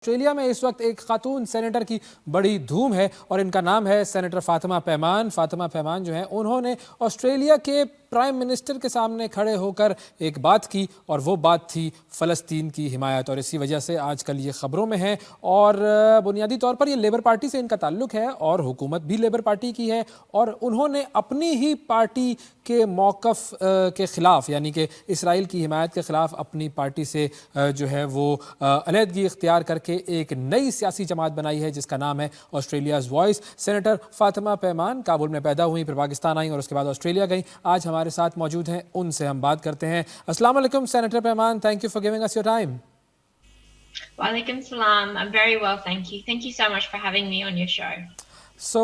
Australia में इस वक्त एक खातून सेनेटर की बड़ी धूम है और इनका नाम है सेनेटर फातिमा पैमान। फातिमा पैमान जो है उन्होंने ऑस्ट्रेलिया के प्राइम मिनिस्टर के सामने खड़े होकर एक बात की और वो बात थी फ़लस्तीन की हिमायत, और इसी वजह से आजकल ये ख़बरों में है। और बुनियादी तौर पर ये लेबर पार्टी से इनका ताल्लुक़ है और हुकूमत भी लेबर पार्टी की है, और उन्होंने अपनी ही पार्टी के मौक़िफ़ के ख़िलाफ़ यानी कि इसराइल की हिमायत के ख़िलाफ़ अपनी पार्टी से जो है वो अलहदगी इख्तियार करके एक नई सियासी जमात बनाई है जिसका नाम है ऑस्ट्रेलियाज़ वॉइस। सेनेटर फातिमा पैमान काबुल में पैदा हुई, फिर पाकिस्तान आई और उसके बाद ऑस्ट्रेलिया गई। आज हमारे साथ मौजूद हैं, उनसे हम बात करते हैं। अस्सलाम वालेकुम senator Payman, thank you for giving us your time. Walaikum salam. I'm very well, thank you. Thank you so much for having me on your show. So,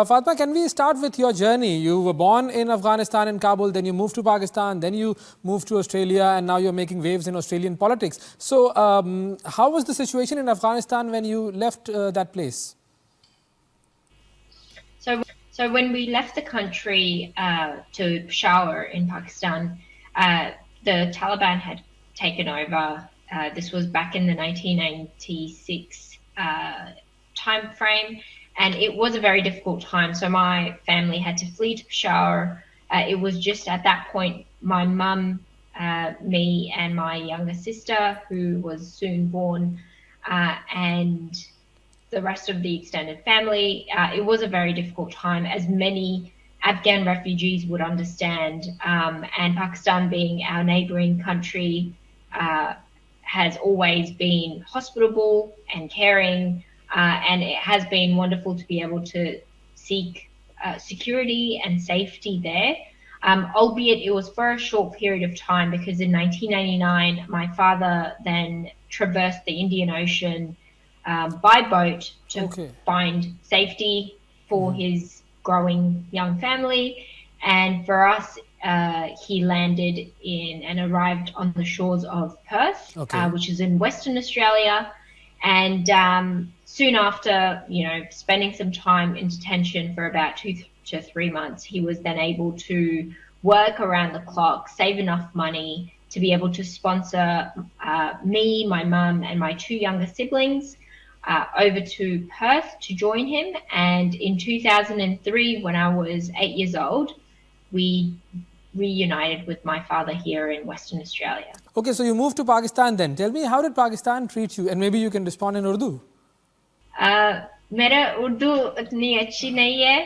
Fatma, can we start with your journey? You were born in Afghanistan in Kabul, then you moved to Pakistan, then you moved to Australia, and now you're making waves in Australian politics. So, how was the situation in Afghanistan when you left that place? So when we left the country to Peshawar in Pakistan, the Taliban had taken over. This was back in the 1996 time frame. And it was a very difficult time. So my family had to flee to Peshawar. It was just at that point, my mum, me and my younger sister, who was soon born, and the rest of the extended family. It was a very difficult time, as many Afghan refugees would understand. And Pakistan being our neighboring country has always been hospitable and caring. And it has been wonderful to be able to seek security and safety there, albeit it was for a short period of time, because in 1999, my father then traversed the Indian Ocean by boat to find safety for his growing young family. And for us, he landed in and arrived on the shores of Perth, which is in Western Australia. And soon after, spending some time in detention for about 2 to 3 months, he was then able to work around the clock, save enough money to be able to sponsor me, my mum, and my 2 younger siblings over to Perth to join him. And in 2003, when I was 8 years old, we reunited with my father here in Western Australia. Okay, so you moved to Pakistan then. Tell me, how did Pakistan treat you? And maybe you can respond in Urdu. मेरा उर्दू उतनी अच्छी नहीं है,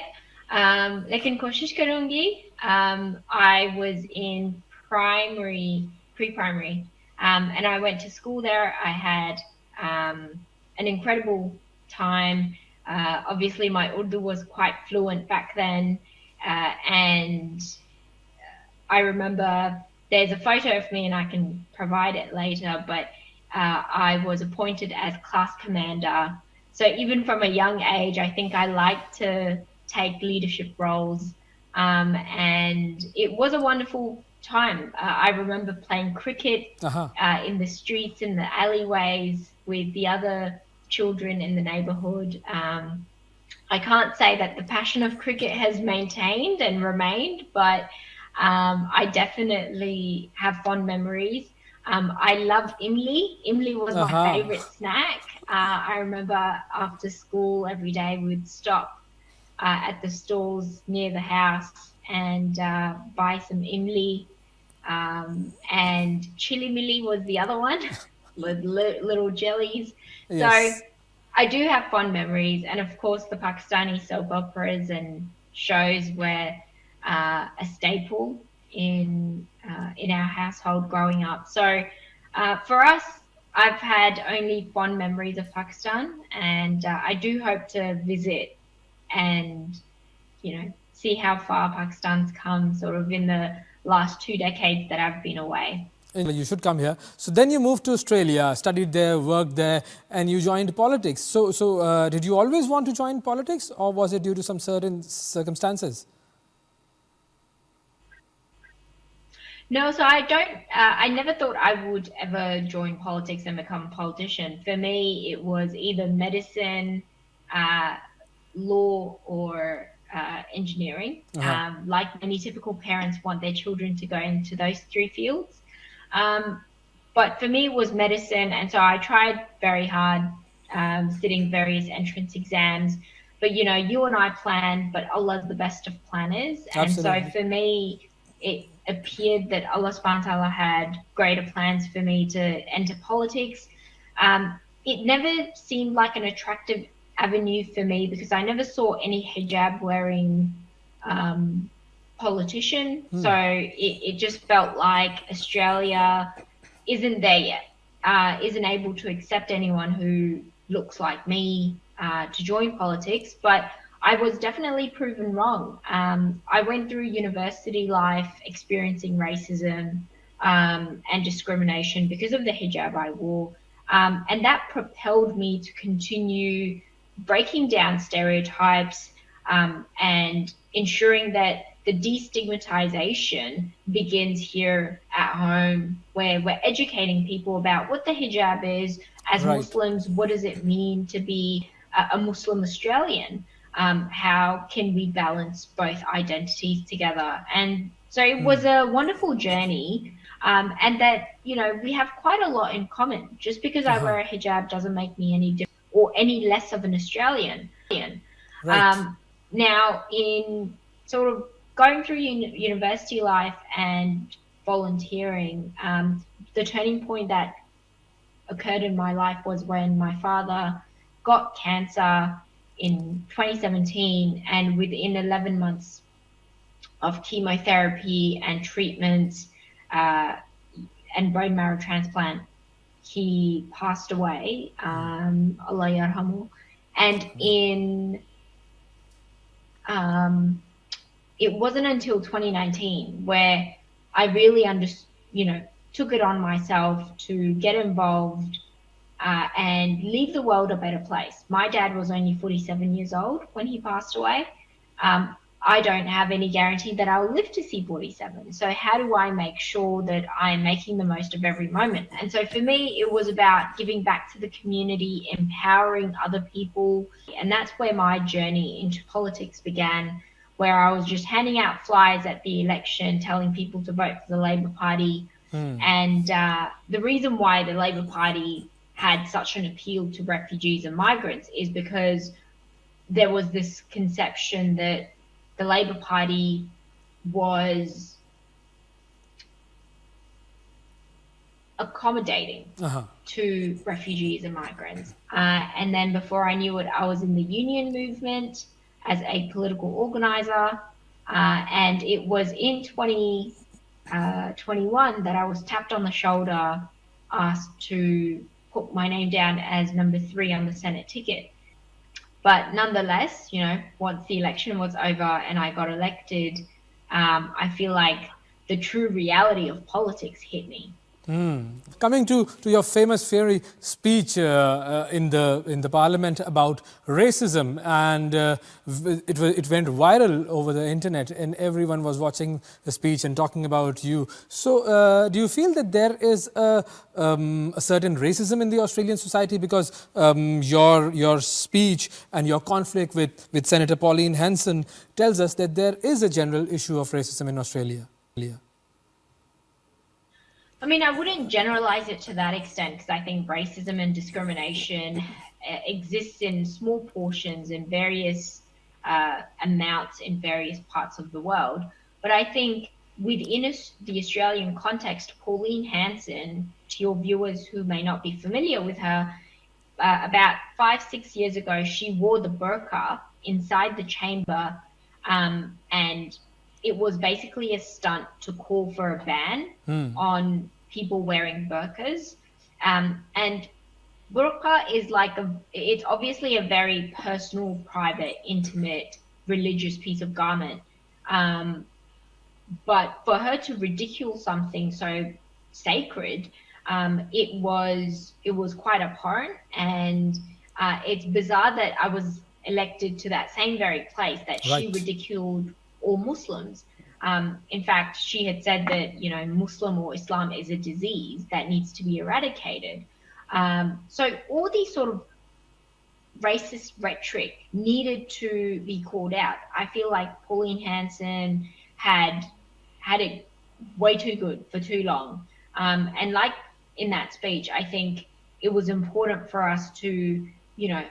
लेकिन कोशिश करूँगी. I was in pre-primary, and I went to school there. I had an incredible time. Obviously, my Urdu was quite fluent back then, and I remember there's a photo of me, and I can provide it later, but I was appointed as class commander. So even from a young age, I think I liked to take leadership roles, and it was a wonderful time. I remember playing cricket in the streets, in the alleyways with the other children in the neighborhood. I can't say that the passion of cricket has maintained and remained, but I definitely have fond memories. I love imli. Imli was my favorite snack. I remember after school every day we'd stop at the stalls near the house and buy some imli. And chili milli was the other one with little jellies. Yes. So I do have fond memories. And of course the Pakistani soap operas and shows were a staple in our household growing up. So for us, I've had only fond memories of Pakistan, and I do hope to visit and see how far Pakistan's come sort of in the last 2 decades that I've been away. You should come here. So then you moved to Australia, studied there, worked there, and you joined politics. So did you always want to join politics, or was it due to some certain circumstances? No, so I never thought I would ever join politics and become a politician. For me, it was either medicine, law, or engineering. Like many typical parents want their children to go into those 3 fields. But for me, it was medicine. And so I tried very hard sitting various entrance exams. But you know, you and I plan, but Allah's the best of planners. And so Absolutely. for me, it appeared that Allah subhanahu wa ta'ala had greater plans for me to enter politics. It never seemed like an attractive avenue for me because I never saw any hijab wearing politician. So it just felt like Australia isn't there yet, isn't able to accept anyone who looks like me to join politics. But I was definitely proven wrong. I went through university life experiencing racism and discrimination because of the hijab I wore. And that propelled me to continue breaking down stereotypes and ensuring that the destigmatization begins here at home, where we're educating people about what the hijab is. As Right. Muslims, what does it mean to be a Muslim Australian? How can we balance both identities together? And so it was a wonderful journey. And that, you know, we have quite a lot in common. Just because I Uh-huh. wear a hijab doesn't make me any different or any less of an Australian. Right. Now, in sort of going through university life and volunteering, the turning point that occurred in my life was when my father got cancer in 2017, and within 11 months of chemotherapy and treatments uh, and bone marrow transplant, he passed away. Allah yarhamu. And in um, it wasn't until 2019 where I really you know, took it on myself to get involved and leave the world a better place. My dad was only 47 years old when he passed away. I don't have any guarantee that I'll live to see 47. So how do I make sure that I'm making the most of every moment? And so for me, it was about giving back to the community, empowering other people. And that's where my journey into politics began, where I was just handing out flyers at the election, telling people to vote for the Labor Party. And the reason why the Labor Party had such an appeal to refugees and migrants is because there was this conception that the Labor Party was accommodating to refugees and migrants. And then before I knew it, I was in the union movement as a political organizer. And it was in 2021 that I was tapped on the shoulder, asked to put my name down as number 3 on the Senate ticket. But nonetheless, you know, once the election was over and I got elected, I feel like the true reality of politics hit me. Coming to your famous fiery speech in the parliament about racism, and it went viral over the internet, and everyone was watching the speech and talking about you. So, do you feel that there is a certain racism in the Australian society because your speech and your conflict with Senator Pauline Hanson tells us that there is a general issue of racism in Australia? I mean, I wouldn't generalize it to that extent because I think racism and discrimination exists in small portions in various amounts in various parts of the world. But I think within the Australian context, Pauline Hanson, to your viewers who may not be familiar with her, about 5-6 years ago, she wore the burqa inside the chamber, and it was basically a stunt to call for a ban on people wearing burqas. And burqa is it's obviously a very personal, private, intimate, religious piece of garment. But for her to ridicule something so sacred, it was quite abhorrent, and it's bizarre that I was elected to that same very place that she Right. ridiculed all Muslims. In fact, she had said that, you know, Muslim or Islam is a disease that needs to be eradicated. So all these sort of racist rhetoric needed to be called out. I feel like Pauline Hanson had it way too good for too long. And like in that speech, I think it was important for us to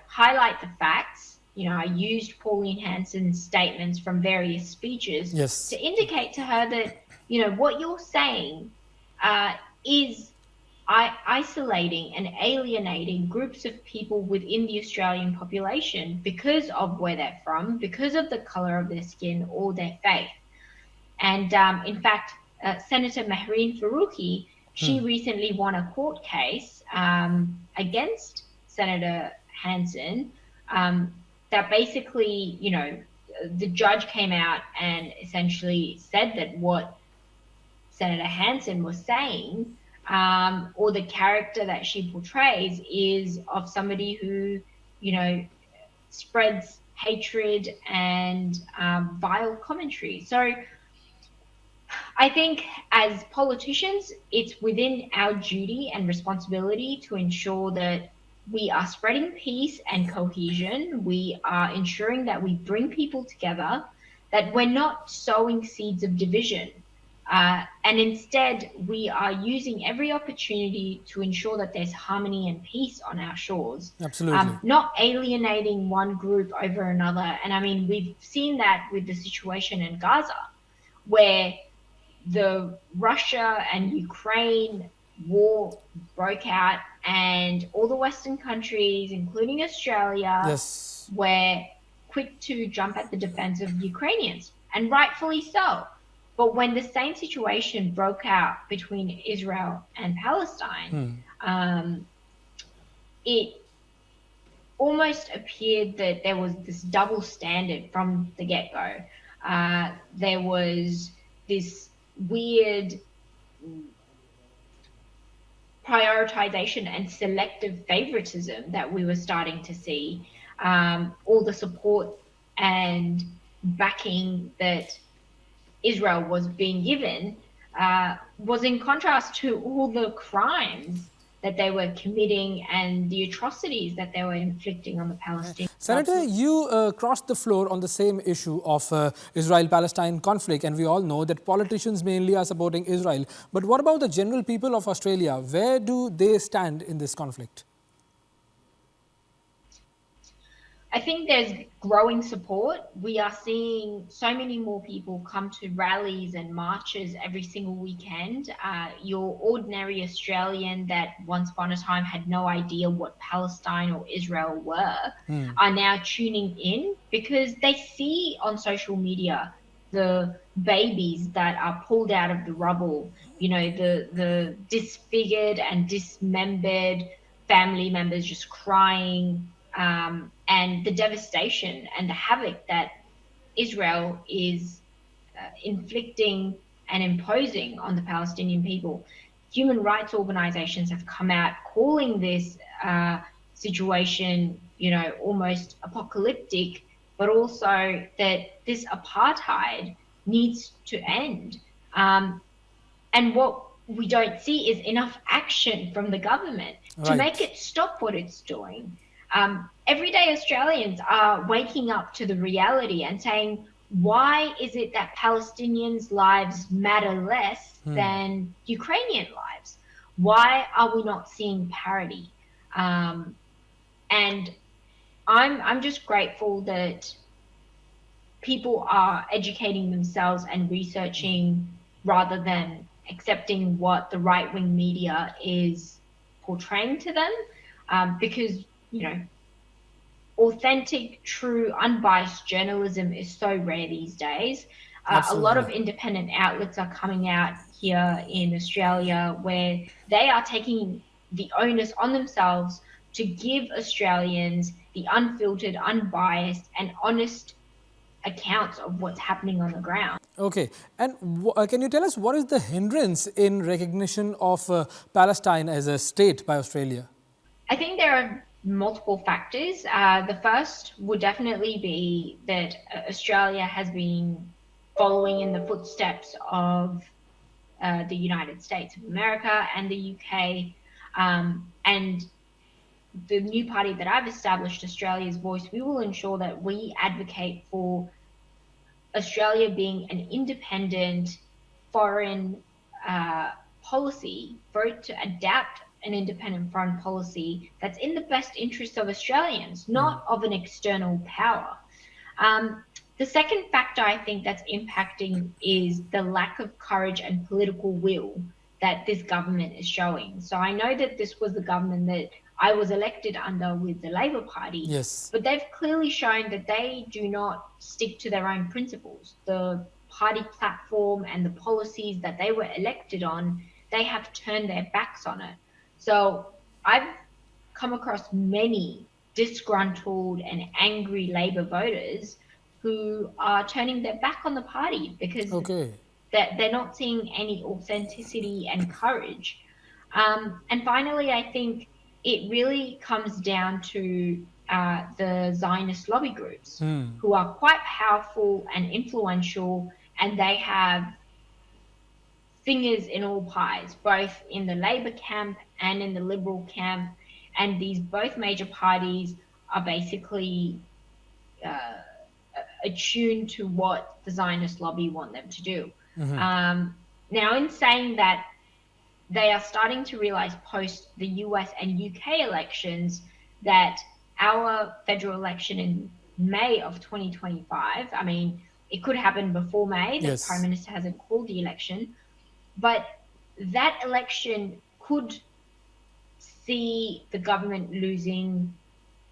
highlight the facts. I used Pauline Hanson's statements from various speeches to Yes. indicate to her that, what you're saying is isolating and alienating groups of people within the Australian population because of where they're from, because of the colour of their skin or their faith. And in fact, Senator Mehreen Faruqi, she recently won a court case against Senator Hanson that basically, the judge came out and essentially said that what Senator Hanson was saying, or the character that she portrays, is of somebody who, spreads hatred and vile commentary. So I think as politicians, it's within our duty and responsibility to ensure that we are spreading peace and cohesion. We are ensuring that we bring people together, that we're not sowing seeds of division. And instead, we are using every opportunity to ensure that there's harmony and peace on our shores. Absolutely. Not alienating one group over another. And I mean, we've seen that with the situation in Gaza, where the Russia and Ukraine war broke out, and all the Western countries, including Australia, Yes. were quick to jump at the defense of Ukrainians, and rightfully so. But when the same situation broke out between Israel and Palestine, it almost appeared that there was this double standard from the get-go. There was this weird prioritization and selective favoritism that we were starting to see. All the support and backing that Israel was being given was in contrast to all the crimes that they were committing and the atrocities that they were inflicting on the Palestinians. Senator, you crossed the floor on the same issue of Israel-Palestine conflict, and we all know that politicians mainly are supporting Israel. But what about the general people of Australia? Where do they stand in this conflict? I think there's growing support. We are seeing so many more people come to rallies and marches every single weekend. Your ordinary Australian that once upon a time had no idea what Palestine or Israel were are now tuning in because they see on social media the babies that are pulled out of the rubble, the disfigured and dismembered family members just crying, and the devastation and the havoc that Israel is inflicting and imposing on the Palestinian people. Human rights organizations have come out calling this situation, almost apocalyptic, but also that this apartheid needs to end. And what we don't see is enough action from the government to make it stop what it's doing. Everyday Australians are waking up to the reality and saying, why is it that Palestinians' lives matter less than Ukrainian lives? Why are we not seeing parity? And I'm just grateful that people are educating themselves and researching rather than accepting what the right-wing media is portraying to them, because authentic, true, unbiased journalism is so rare these days. A lot of independent outlets are coming out here in Australia where they are taking the onus on themselves to give Australians the unfiltered, unbiased, and honest accounts of what's happening on the ground. Okay, and can you tell us what is the hindrance in recognition of Palestine as a state by Australia? I think there are multiple factors. The first would definitely be that Australia has been following in the footsteps of the United States of America and the UK, and the new party that I've established, Australia's Voice, we will ensure that we advocate for Australia being an independent foreign policy, for it to adapt an independent foreign policy that's in the best interest of Australians, not of an external power. The second factor I think that's impacting is the lack of courage and political will that this government is showing. So I know that this was the government that I was elected under with the Labor Party, Yes. but they've clearly shown that they do not stick to their own principles. The party platform and the policies that they were elected on, they have turned their backs on it. So I've come across many disgruntled and angry Labor voters who are turning their back on the party because Okay. they're not seeing any authenticity and courage. And finally, I think it really comes down to the Zionist lobby groups who are quite powerful and influential, and they have fingers in all pies, both in the Labour camp and in the Liberal camp. And these both major parties are basically attuned to what the Zionist lobby want them to do. Now, in saying that, they are starting to realize post the US and UK elections that our federal election in May of 2025, I mean, it could happen before May, the Yes. Prime Minister hasn't called the election, but that election could see the government losing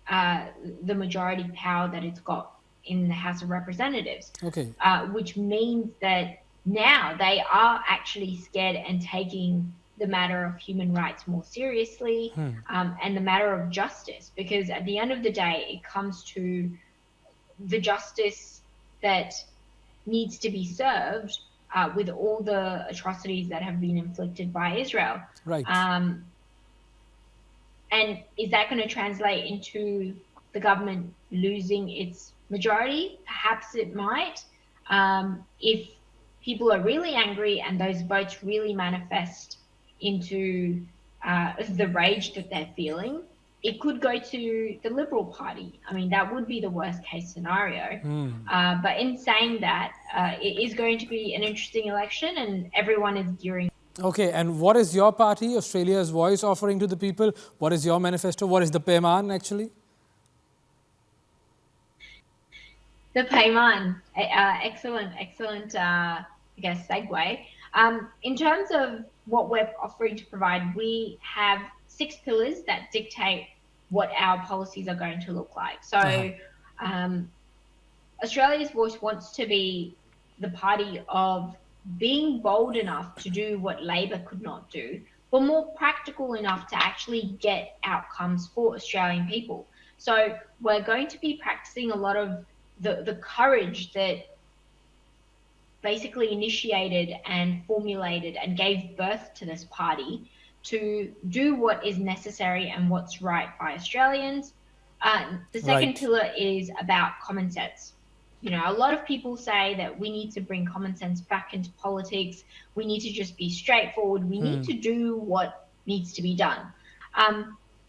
the majority power that it's got in the House of Representatives, Okay. which means that now they are actually scared and taking the matter of human rights more seriously, and the matter of justice, because at the end of the day, it comes to the justice that needs to be served with all the atrocities that have been inflicted by Israel. Right. And is that going to translate into the government losing its majority? Perhaps it might. If people are really angry and those votes really manifest into the rage that they're feeling, it could go to the Liberal Party. I mean, that would be the worst case scenario. But in saying that, it is going to be an interesting election and everyone is gearing. Okay, and what is your party, Australia's Voice, offering to the people? What is your manifesto? What is the Payman, actually? The Payman, excellent, I guess, segue. In terms of what we're offering to provide, we have 6 pillars that dictate what our policies are going to look like. So Australia's Voice wants to be the party of being bold enough to do what Labor could not do, but more practical enough to actually get outcomes for Australian people. So we're going to be practicing a lot of the courage that basically initiated and formulated and gave birth to this party to do what is necessary and what's right by Australians. The second pillar is about common sense. You know, a lot of people say that we need to bring common sense back into politics. We need to just be straightforward. We need to do what needs to be done.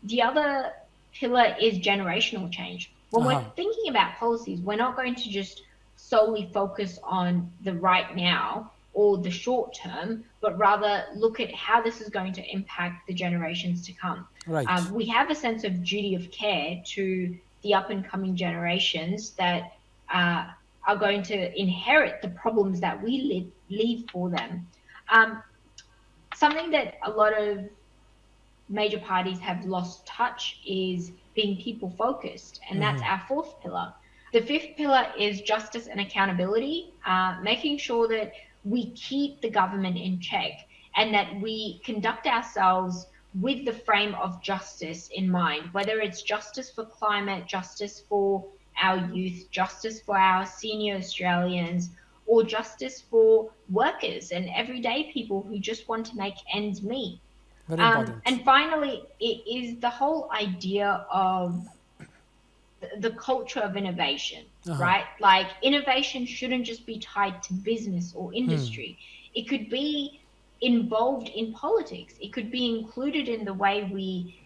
The other pillar is generational change. When we're thinking about policies, we're not going to just solely focus on the right now or the short term, but rather look at how this is going to impact the generations to come. Right. We have a sense of duty of care to the up and coming generations that are going to inherit the problems that we leave for them. Something that a lot of major parties have lost touch is being people focused, and that's our fourth pillar. The fifth pillar is justice and accountability, making sure that we keep the government in check and that we conduct ourselves with the frame of justice in mind, whether it's justice for climate, justice for our youth, justice for our senior Australians, or justice for workers and everyday people who just want to make ends meet. Very important. And finally, it is the whole idea of the culture of innovation, right? Like innovation shouldn't just be tied to business or industry. It could be involved in politics. It could be included in the way we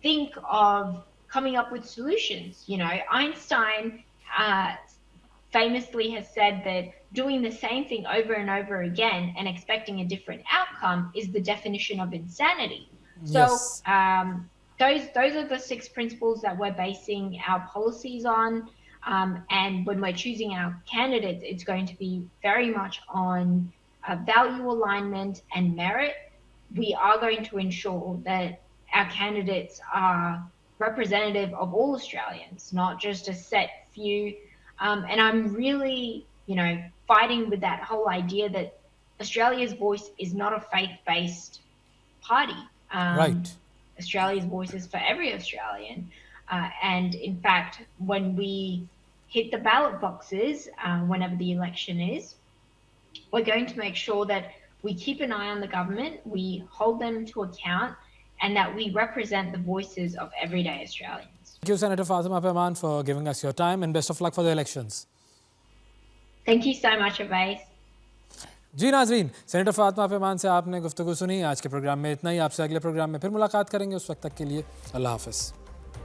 think of coming up with solutions. You know, Einstein famously has said that doing the same thing over and over again and expecting a different outcome is the definition of insanity. So yes, those are the 6 principles that we're basing our policies on. And when we're choosing our candidates, it's going to be very much on value alignment and merit. We are going to ensure that our candidates are representative of all Australians, not just a set few. And I'm really, fighting with that whole idea that Australia's voice is not a faith-based party. Right. Australia's voice is for every Australian. And in fact, when we hit the ballot boxes, whenever the election is, we're going to make sure that we keep an eye on the government, we hold them to account, and that we represent the voices of everyday Australians. Thank you, Senator Fatima Payman, for giving us your time, and best of luck for the elections. Thank you so much, Avais. जी नाजरीन, senator Fatima पैमान से आपने गुफ्तगू सुनी. आज के programme में इतना ही. आपसे अगले प्रोग्राम में फिर मुलाकात करेंगे. उस वक्त तक के लिए अल्लाह हाफ़िज़.